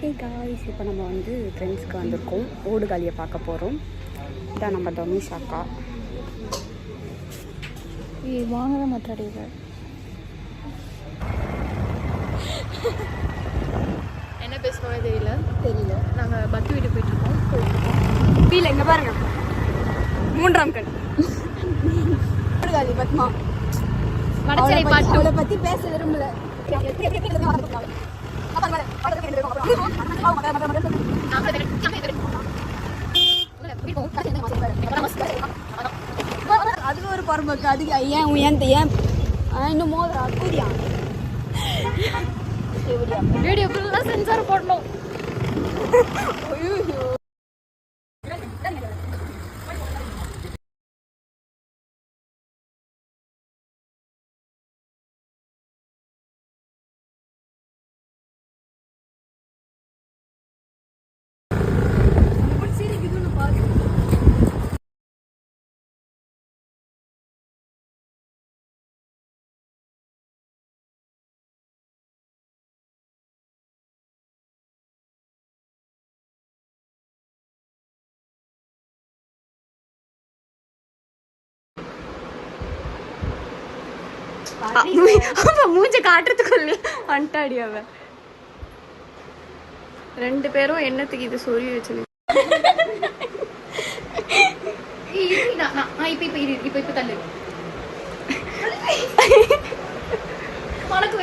Hey guys, இப்போ நம்ம வந்து ஃப்ரெண்ட்ஸ்க்கு வந்திருக்கோம். ஓடுகாலியை பார்க்க போகிறோம். இதான் நம்ம தனுஷ் அக்கா. வாங்கவே மாட்டாடிங்க. என்ன பேசுகிறோமே தெரியல. நாங்கள் பத்து வீட்டுக்கு போயிட்டுருக்கோம். ஃபீல் எங்கே பாருங்க, மூன்றாம் கண் ஓடுகாலி பத்மா வடச்சலை பாட்டு. அவளை பற்றி பேச விரும்பல. அது ஒரு பரம்பக்கு. அது ஏன் ஏன் இன்னும் மோதிரா கூடியா வீடியோ ஃபுல்லாக சென்சார் போடணும். மூஞ்ச காட்டுறதுக்குள்ள வந்துட்டாடி அவ. ரெண்டு பேரும் என்னத்துக்கு இது சொல்லி வச்சு. இப்ப தள்ளு. வணக்கம்.